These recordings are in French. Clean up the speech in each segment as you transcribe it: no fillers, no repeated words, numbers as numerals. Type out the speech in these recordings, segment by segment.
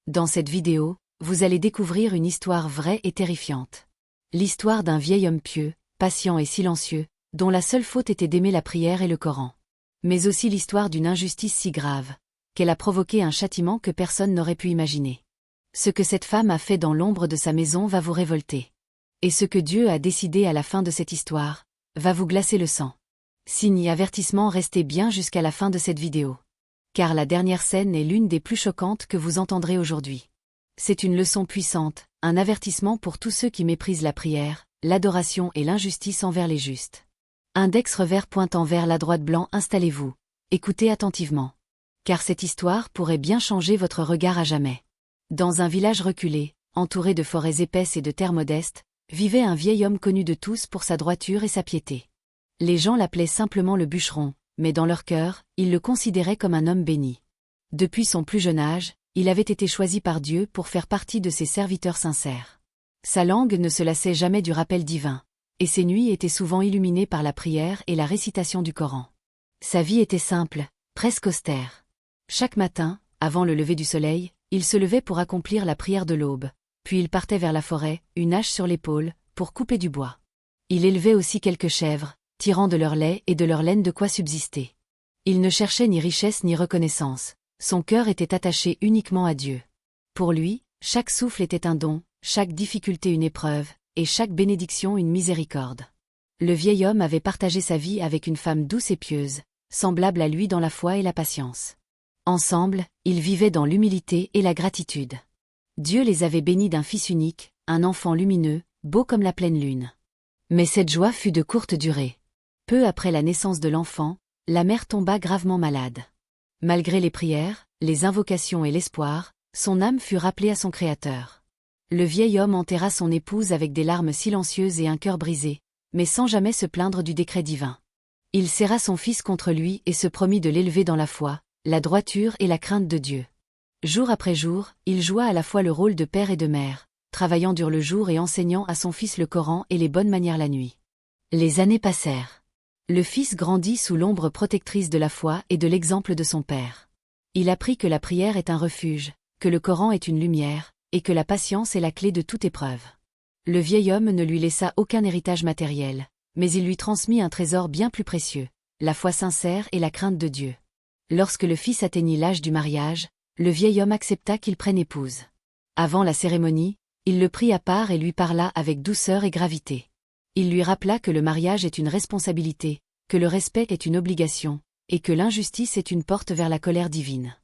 Dans cette vidéo, vous allez découvrir une histoire vraie et terrifiante. L'histoire d'un vieil homme pieux, patient et silencieux, dont la seule faute était d'aimer la prière et le Coran. Mais aussi l'histoire d'une injustice si grave, qu'elle a provoqué un châtiment que personne n'aurait pu imaginer. Ce que cette femme a fait dans l'ombre de sa maison va vous révolter. Et ce que Dieu a décidé à la fin de cette histoire, va vous glacer le sang. Signe avertissement, restez bien jusqu'à la fin de cette vidéo. Car la dernière scène est l'une des plus choquantes que vous entendrez aujourd'hui. C'est une leçon puissante, un avertissement pour tous ceux qui méprisent la prière, l'adoration et l'injustice envers les justes. Index revers pointant vers la droite blanc, installez-vous. Écoutez attentivement. Car cette histoire pourrait bien changer votre regard à jamais. Dans un village reculé, entouré de forêts épaisses et de terres modestes, vivait un vieil homme connu de tous pour sa droiture et sa piété. Les gens l'appelaient simplement le bûcheron, mais dans leur cœur, ils le considéraient comme un homme béni. Depuis son plus jeune âge, il avait été choisi par Dieu pour faire partie de ses serviteurs sincères. Sa langue ne se lassait jamais du rappel divin, et ses nuits étaient souvent illuminées par la prière et la récitation du Coran. Sa vie était simple, presque austère. Chaque matin, avant le lever du soleil, il se levait pour accomplir la prière de l'aube, puis il partait vers la forêt, une hache sur l'épaule, pour couper du bois. Il élevait aussi quelques chèvres, tirant de leur lait et de leur laine de quoi subsister. Il ne cherchait ni richesse ni reconnaissance, son cœur était attaché uniquement à Dieu. Pour lui, chaque souffle était un don, chaque difficulté une épreuve, et chaque bénédiction une miséricorde. Le vieil homme avait partagé sa vie avec une femme douce et pieuse, semblable à lui dans la foi et la patience. Ensemble, ils vivaient dans l'humilité et la gratitude. Dieu les avait bénis d'un fils unique, un enfant lumineux, beau comme la pleine lune. Mais cette joie fut de courte durée. Peu après la naissance de l'enfant, la mère tomba gravement malade. Malgré les prières, les invocations et l'espoir, son âme fut rappelée à son Créateur. Le vieil homme enterra son épouse avec des larmes silencieuses et un cœur brisé, mais sans jamais se plaindre du décret divin. Il serra son fils contre lui et se promit de l'élever dans la foi, la droiture et la crainte de Dieu. Jour après jour, il joua à la fois le rôle de père et de mère, travaillant dur le jour et enseignant à son fils le Coran et les bonnes manières la nuit. Les années passèrent. Le fils grandit sous l'ombre protectrice de la foi et de l'exemple de son père. Il apprit que la prière est un refuge, que le Coran est une lumière, et que la patience est la clé de toute épreuve. Le vieil homme ne lui laissa aucun héritage matériel, mais il lui transmit un trésor bien plus précieux, la foi sincère et la crainte de Dieu. Lorsque le fils atteignit l'âge du mariage, le vieil homme accepta qu'il prenne épouse. Avant la cérémonie, il le prit à part et lui parla avec douceur et gravité. Il lui rappela que le mariage est une responsabilité, que le respect est une obligation, et que l'injustice est une porte vers la colère divine.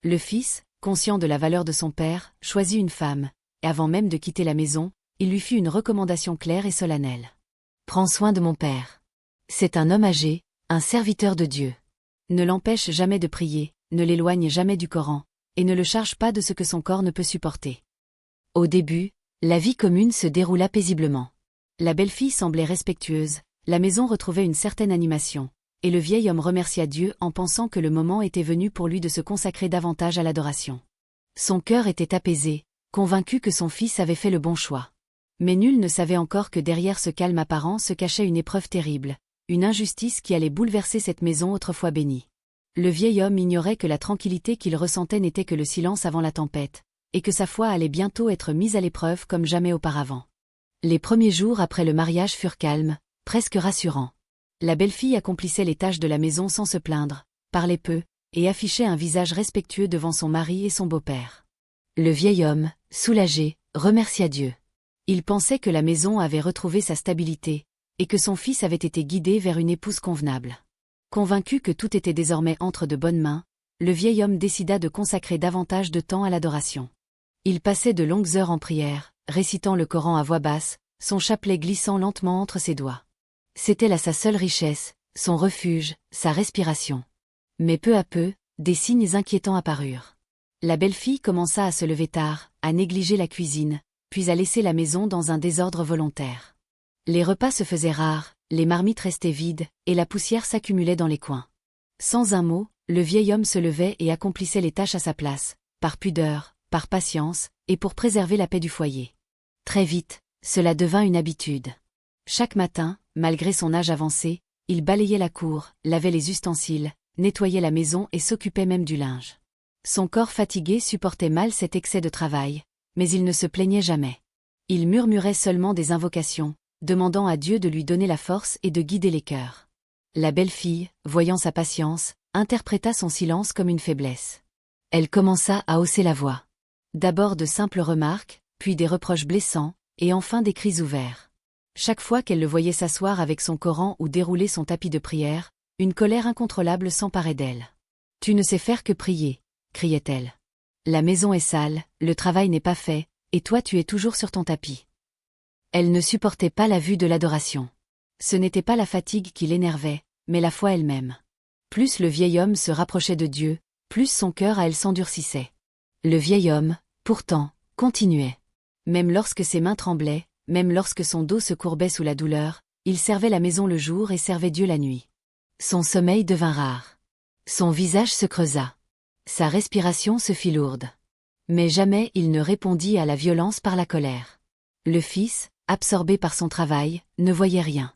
Le fils, conscient de la valeur de son père, choisit une femme, et avant même de quitter la maison, il lui fit une recommandation claire et solennelle. « Prends soin de mon père. C'est un homme âgé, un serviteur de Dieu. Ne l'empêche jamais de prier, ne l'éloigne jamais du Coran, et ne le charge pas de ce que son corps ne peut supporter. » Au début, la vie commune se déroula paisiblement. La belle-fille semblait respectueuse, la maison retrouvait une certaine animation, et le vieil homme remercia Dieu en pensant que le moment était venu pour lui de se consacrer davantage à l'adoration. Son cœur était apaisé, convaincu que son fils avait fait le bon choix. Mais nul ne savait encore que derrière ce calme apparent se cachait une épreuve terrible, une injustice qui allait bouleverser cette maison autrefois bénie. Le vieil homme ignorait que la tranquillité qu'il ressentait n'était que le silence avant la tempête, et que sa foi allait bientôt être mise à l'épreuve comme jamais auparavant. Les premiers jours après le mariage furent calmes, presque rassurants. La belle-fille accomplissait les tâches de la maison sans se plaindre, parlait peu, et affichait un visage respectueux devant son mari et son beau-père. Le vieil homme, soulagé, remercia Dieu. Il pensait que la maison avait retrouvé sa stabilité, et que son fils avait été guidé vers une épouse convenable. Convaincu que tout était désormais entre de bonnes mains, le vieil homme décida de consacrer davantage de temps à l'adoration. Il passait de longues heures en prière, récitant le Coran à voix basse, son chapelet glissant lentement entre ses doigts. C'était là sa seule richesse, son refuge, sa respiration. Mais peu à peu, des signes inquiétants apparurent. La belle-fille commença à se lever tard, à négliger la cuisine, puis à laisser la maison dans un désordre volontaire. Les repas se faisaient rares, les marmites restaient vides, et la poussière s'accumulait dans les coins. Sans un mot, le vieil homme se levait et accomplissait les tâches à sa place, par pudeur, par patience, et pour préserver la paix du foyer. Très vite, cela devint une habitude. Chaque matin, malgré son âge avancé, il balayait la cour, lavait les ustensiles, nettoyait la maison et s'occupait même du linge. Son corps fatigué supportait mal cet excès de travail, mais il ne se plaignait jamais. Il murmurait seulement des invocations, demandant à Dieu de lui donner la force et de guider les cœurs. La belle-fille, voyant sa patience, interpréta son silence comme une faiblesse. Elle commença à hausser la voix. D'abord de simples remarques, puis des reproches blessants, et enfin des cris ouverts. Chaque fois qu'elle le voyait s'asseoir avec son Coran ou dérouler son tapis de prière, une colère incontrôlable s'emparait d'elle. « Tu ne sais faire que prier », criait-elle. « La maison est sale, le travail n'est pas fait, et toi tu es toujours sur ton tapis. » Elle ne supportait pas la vue de l'adoration. Ce n'était pas la fatigue qui l'énervait, mais la foi elle-même. Plus le vieil homme se rapprochait de Dieu, plus son cœur à elle s'endurcissait. Le vieil homme, pourtant, continuait. Même lorsque ses mains tremblaient, même lorsque son dos se courbait sous la douleur, il servait la maison le jour et servait Dieu la nuit. Son sommeil devint rare. Son visage se creusa. Sa respiration se fit lourde. Mais jamais il ne répondit à la violence par la colère. Le fils, absorbé par son travail, ne voyait rien.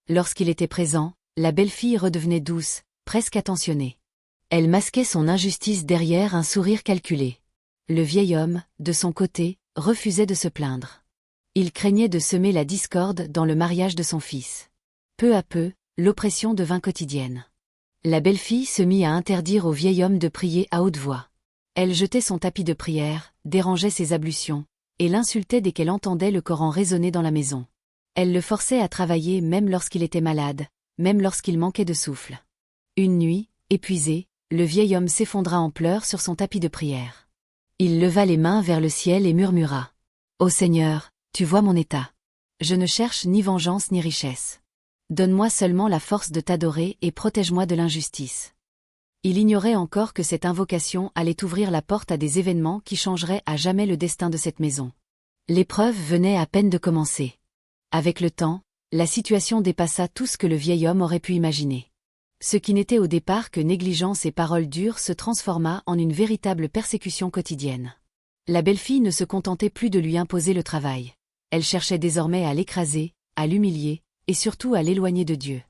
Lorsqu'il était présent, la belle-fille redevenait douce, presque attentionnée. Elle masquait son injustice derrière un sourire calculé. Le vieil homme, de son côté, refusait de se plaindre. Il craignait de semer la discorde dans le mariage de son fils. Peu à peu, l'oppression devint quotidienne. La belle-fille se mit à interdire au vieil homme de prier à haute voix. Elle jetait son tapis de prière, dérangeait ses ablutions, et l'insultait dès qu'elle entendait le Coran résonner dans la maison. Elle le forçait à travailler même lorsqu'il était malade, même lorsqu'il manquait de souffle. Une nuit, épuisé, le vieil homme s'effondra en pleurs sur son tapis de prière. Il leva les mains vers le ciel et murmura. « Ô Seigneur, tu vois mon état. Je ne cherche ni vengeance ni richesse. Donne-moi seulement la force de t'adorer et protège-moi de l'injustice. » Il ignorait encore que cette invocation allait ouvrir la porte à des événements qui changeraient à jamais le destin de cette maison. L'épreuve venait à peine de commencer. Avec le temps, la situation dépassa tout ce que le vieil homme aurait pu imaginer. Ce qui n'était au départ que négligence et paroles dures se transforma en une véritable persécution quotidienne. La belle-fille ne se contentait plus de lui imposer le travail. Elle cherchait désormais à l'écraser, à l'humilier, et surtout à l'éloigner de Dieu.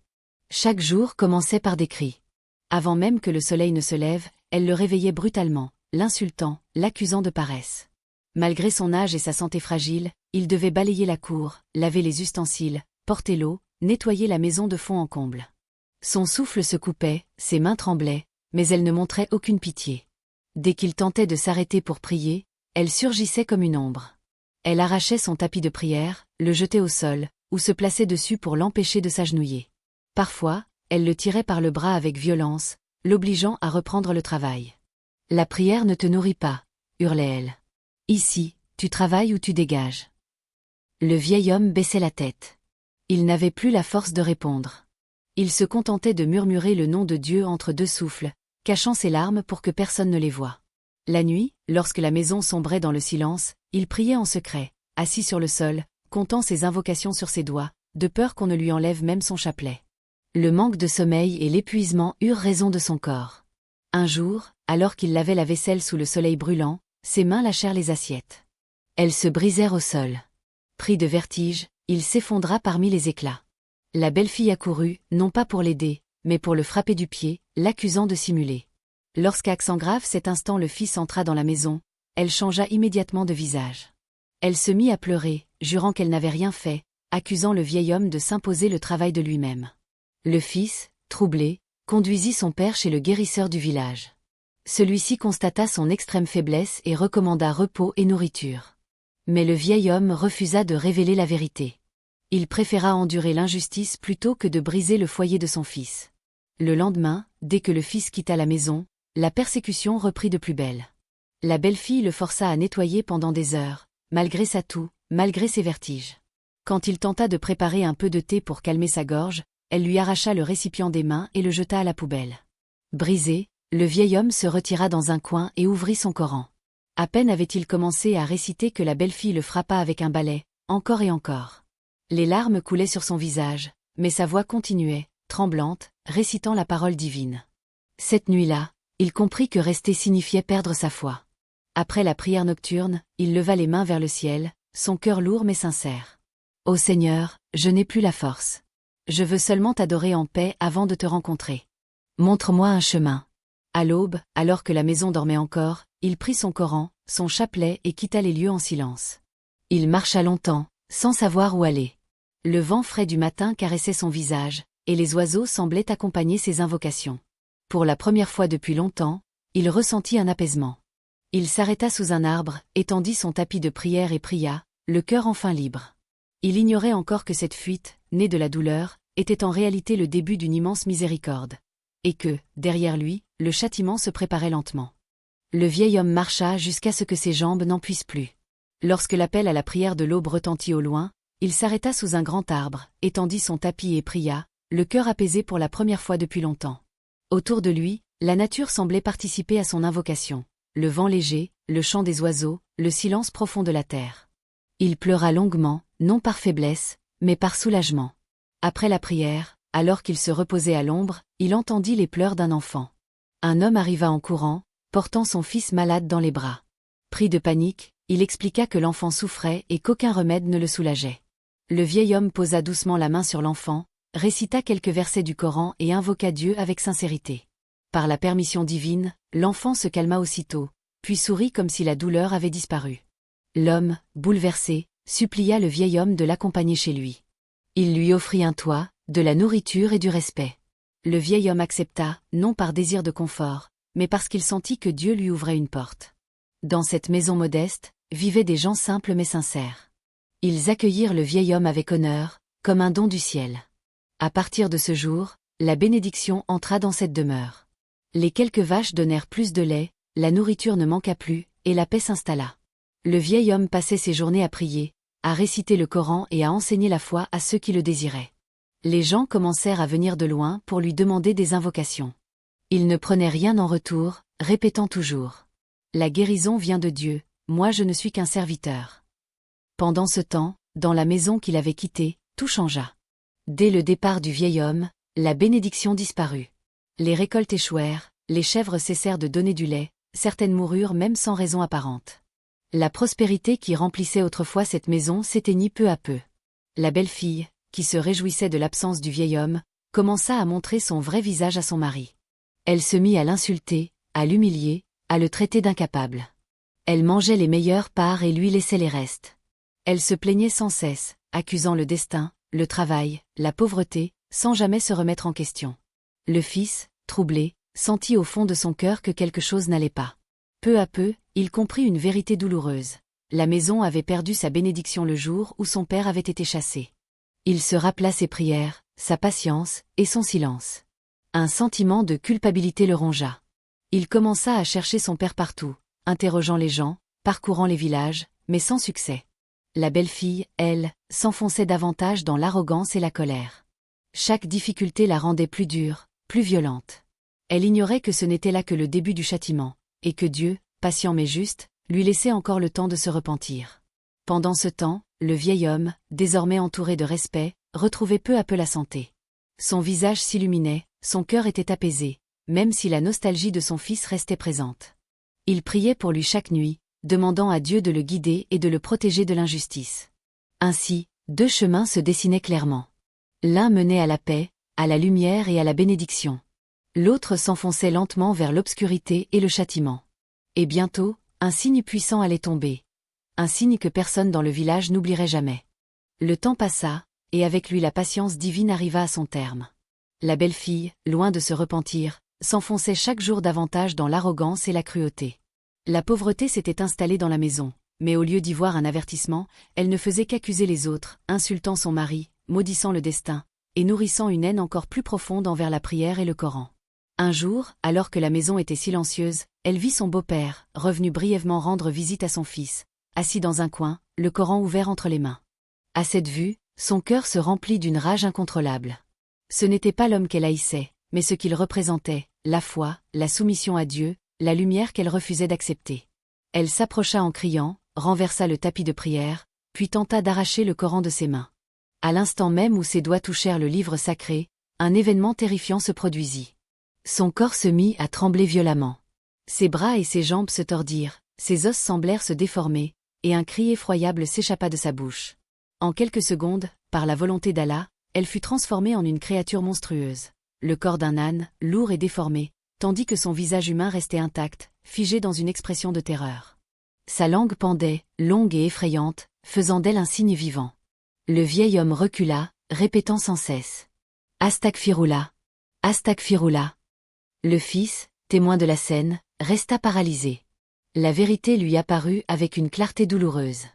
Chaque jour commençait par des cris. Avant même que le soleil ne se lève, elle le réveillait brutalement, l'insultant, l'accusant de paresse. Malgré son âge et sa santé fragile, il devait balayer la cour, laver les ustensiles, porter l'eau, nettoyer la maison de fond en comble. Son souffle se coupait, ses mains tremblaient, mais elle ne montrait aucune pitié. Dès qu'il tentait de s'arrêter pour prier, elle surgissait comme une ombre. Elle arrachait son tapis de prière, le jetait au sol, ou se plaçait dessus pour l'empêcher de s'agenouiller. Parfois, elle le tirait par le bras avec violence, l'obligeant à reprendre le travail. « La prière ne te nourrit pas, » hurlait-elle. « Ici, tu travailles ou tu dégages. » Le vieil homme baissait la tête. Il n'avait plus la force de répondre. Il se contentait de murmurer le nom de Dieu entre deux souffles, cachant ses larmes pour que personne ne les voie. La nuit, lorsque la maison sombrait dans le silence, il priait en secret, assis sur le sol, comptant ses invocations sur ses doigts, de peur qu'on ne lui enlève même son chapelet. Le manque de sommeil et l'épuisement eurent raison de son corps. Un jour, alors qu'il lavait la vaisselle sous le soleil brûlant, ses mains lâchèrent les assiettes. Elles se brisèrent au sol. Pris de vertige, il s'effondra parmi les éclats. La belle-fille accourut, non pas pour l'aider, mais pour le frapper du pied, l'accusant de simuler. Lorsqu'à accent grave cet instant le fils entra dans la maison, elle changea immédiatement de visage. Elle se mit à pleurer, jurant qu'elle n'avait rien fait, accusant le vieil homme de s'imposer le travail de lui-même. Le fils, troublé, conduisit son père chez le guérisseur du village. Celui-ci constata son extrême faiblesse et recommanda repos et nourriture. Mais le vieil homme refusa de révéler la vérité. Il préféra endurer l'injustice plutôt que de briser le foyer de son fils. Le lendemain, dès que le fils quitta la maison, la persécution reprit de plus belle. La belle-fille le força à nettoyer pendant des heures, malgré sa toux, malgré ses vertiges. Quand il tenta de préparer un peu de thé pour calmer sa gorge, elle lui arracha le récipient des mains et le jeta à la poubelle. Brisé, le vieil homme se retira dans un coin et ouvrit son Coran. À peine avait-il commencé à réciter que la belle-fille le frappa avec un balai, encore et encore. Les larmes coulaient sur son visage, mais sa voix continuait, tremblante, récitant la parole divine. Cette nuit-là, il comprit que rester signifiait perdre sa foi. Après la prière nocturne, il leva les mains vers le ciel, son cœur lourd mais sincère. « Ô Seigneur, je n'ai plus la force. Je veux seulement t'adorer en paix avant de te rencontrer. Montre-moi un chemin. À l'aube, alors que la maison dormait encore, il prit son Coran, son chapelet et quitta les lieux en silence. Il marcha longtemps, sans savoir où aller. Le vent frais du matin caressait son visage, et les oiseaux semblaient accompagner ses invocations. Pour la première fois depuis longtemps, il ressentit un apaisement. Il s'arrêta sous un arbre, étendit son tapis de prière et pria, le cœur enfin libre. Il ignorait encore que cette fuite, née de la douleur, était en réalité le début d'une immense miséricorde. Et que, derrière lui, le châtiment se préparait lentement. Le vieil homme marcha jusqu'à ce que ses jambes n'en puissent plus. Lorsque l'appel à la prière de l'aube retentit au loin, il s'arrêta sous un grand arbre, étendit son tapis et pria, le cœur apaisé pour la première fois depuis longtemps. Autour de lui, la nature semblait participer à son invocation. Le vent léger, le chant des oiseaux, le silence profond de la terre. Il pleura longuement, non par faiblesse, mais par soulagement. Après la prière, alors qu'il se reposait à l'ombre, il entendit les pleurs d'un enfant. Un homme arriva en courant, portant son fils malade dans les bras. Pris de panique, il expliqua que l'enfant souffrait et qu'aucun remède ne le soulageait. Le vieil homme posa doucement la main sur l'enfant, récita quelques versets du Coran et invoqua Dieu avec sincérité. Par la permission divine, l'enfant se calma aussitôt, puis sourit comme si la douleur avait disparu. L'homme, bouleversé, supplia le vieil homme de l'accompagner chez lui. Il lui offrit un toit, de la nourriture et du respect. Le vieil homme accepta, non par désir de confort, mais parce qu'il sentit que Dieu lui ouvrait une porte. Dans cette maison modeste, vivaient des gens simples mais sincères. Ils accueillirent le vieil homme avec honneur, comme un don du ciel. À partir de ce jour, la bénédiction entra dans cette demeure. Les quelques vaches donnèrent plus de lait, la nourriture ne manqua plus, et la paix s'installa. Le vieil homme passait ses journées à prier, à réciter le Coran et à enseigner la foi à ceux qui le désiraient. Les gens commencèrent à venir de loin pour lui demander des invocations. Il ne prenait rien en retour, répétant toujours « La guérison vient de Dieu, moi je ne suis qu'un serviteur ». Pendant ce temps, dans la maison qu'il avait quittée, tout changea. Dès le départ du vieil homme, la bénédiction disparut. Les récoltes échouèrent, les chèvres cessèrent de donner du lait, certaines moururent même sans raison apparente. La prospérité qui remplissait autrefois cette maison s'éteignit peu à peu. La belle-fille, qui se réjouissait de l'absence du vieil homme, commença à montrer son vrai visage à son mari. Elle se mit à l'insulter, à l'humilier, à le traiter d'incapable. Elle mangeait les meilleures parts et lui laissait les restes. Elle se plaignait sans cesse, accusant le destin, le travail, la pauvreté, sans jamais se remettre en question. Le fils, troublé, sentit au fond de son cœur que quelque chose n'allait pas. Peu à peu, il comprit une vérité douloureuse. La maison avait perdu sa bénédiction le jour où son père avait été chassé. Il se rappela ses prières, sa patience, et son silence. Un sentiment de culpabilité le rongea. Il commença à chercher son père partout, interrogeant les gens, parcourant les villages, mais sans succès. La belle-fille, elle, s'enfonçait davantage dans l'arrogance et la colère. Chaque difficulté la rendait plus dure, plus violente. Elle ignorait que ce n'était là que le début du châtiment, et que Dieu, patient mais juste, lui laissait encore le temps de se repentir. Pendant ce temps, le vieil homme, désormais entouré de respect, retrouvait peu à peu la santé. Son visage s'illuminait, son cœur était apaisé, même si la nostalgie de son fils restait présente. Il priait pour lui chaque nuit, demandant à Dieu de le guider et de le protéger de l'injustice. Ainsi, deux chemins se dessinaient clairement. L'un menait à la paix, à la lumière et à la bénédiction. L'autre s'enfonçait lentement vers l'obscurité et le châtiment. Et bientôt, un signe puissant allait tomber. Un signe que personne dans le village n'oublierait jamais. Le temps passa, et avec lui la patience divine arriva à son terme. La belle-fille, loin de se repentir, s'enfonçait chaque jour davantage dans l'arrogance et la cruauté. La pauvreté s'était installée dans la maison, mais au lieu d'y voir un avertissement, elle ne faisait qu'accuser les autres, insultant son mari, maudissant le destin, et nourrissant une haine encore plus profonde envers la prière et le Coran. Un jour, alors que la maison était silencieuse, elle vit son beau-père, revenu brièvement rendre visite à son fils, assis dans un coin, le Coran ouvert entre les mains. À cette vue, son cœur se remplit d'une rage incontrôlable. Ce n'était pas l'homme qu'elle haïssait, mais ce qu'il représentait, la foi, la soumission à Dieu, la lumière qu'elle refusait d'accepter. Elle s'approcha en criant, renversa le tapis de prière, puis tenta d'arracher le Coran de ses mains. À l'instant même où ses doigts touchèrent le livre sacré, un événement terrifiant se produisit. Son corps se mit à trembler violemment. Ses bras et ses jambes se tordirent, ses os semblèrent se déformer, et un cri effroyable s'échappa de sa bouche. En quelques secondes, par la volonté d'Allah, elle fut transformée en une créature monstrueuse. Le corps d'un âne, lourd et déformé, tandis que son visage humain restait intact, figé dans une expression de terreur. Sa langue pendait, longue et effrayante, faisant d'elle un signe vivant. Le vieil homme recula, répétant sans cesse. « Astagfirullah. Astagfirullah. » Le fils, témoin de la scène, resta paralysé. La vérité lui apparut avec une clarté douloureuse.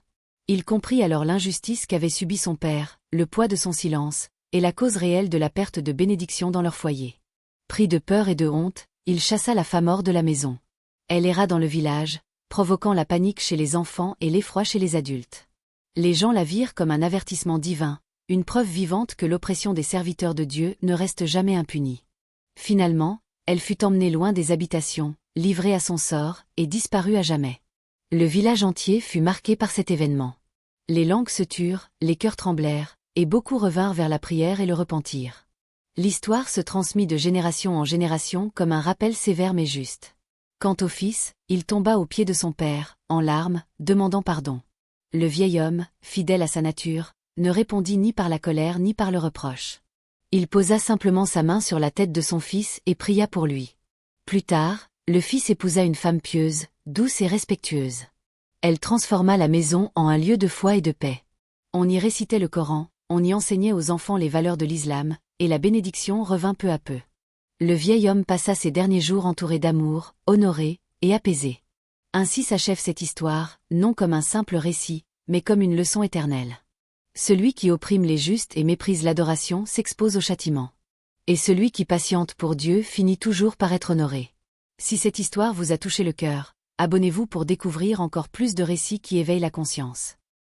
Il comprit alors l'injustice qu'avait subie son père, le poids de son silence, et la cause réelle de la perte de bénédiction dans leur foyer. Pris de peur et de honte, il chassa la femme hors de la maison. Elle erra dans le village, provoquant la panique chez les enfants et l'effroi chez les adultes. Les gens la virent comme un avertissement divin, une preuve vivante que l'oppression des serviteurs de Dieu ne reste jamais impunie. Finalement, elle fut emmenée loin des habitations, livrée à son sort, et disparut à jamais. Le village entier fut marqué par cet événement. Les langues se turent, les cœurs tremblèrent, et beaucoup revinrent vers la prière et le repentir. L'histoire se transmit de génération en génération comme un rappel sévère mais juste. Quant au fils, il tomba aux pieds de son père, en larmes, demandant pardon. Le vieil homme, fidèle à sa nature, ne répondit ni par la colère ni par le reproche. Il posa simplement sa main sur la tête de son fils et pria pour lui. Plus tard, le fils épousa une femme pieuse, douce et respectueuse. Elle transforma la maison en un lieu de foi et de paix. On y récitait le Coran, on y enseignait aux enfants les valeurs de l'islam, et la bénédiction revint peu à peu. Le vieil homme passa ses derniers jours entouré d'amour, honoré et apaisé. Ainsi s'achève cette histoire, non comme un simple récit, mais comme une leçon éternelle. Celui qui opprime les justes et méprise l'adoration s'expose au châtiment. Et celui qui patiente pour Dieu finit toujours par être honoré. Si cette histoire vous a touché le cœur, abonnez-vous pour découvrir encore plus de récits qui éveillent la conscience.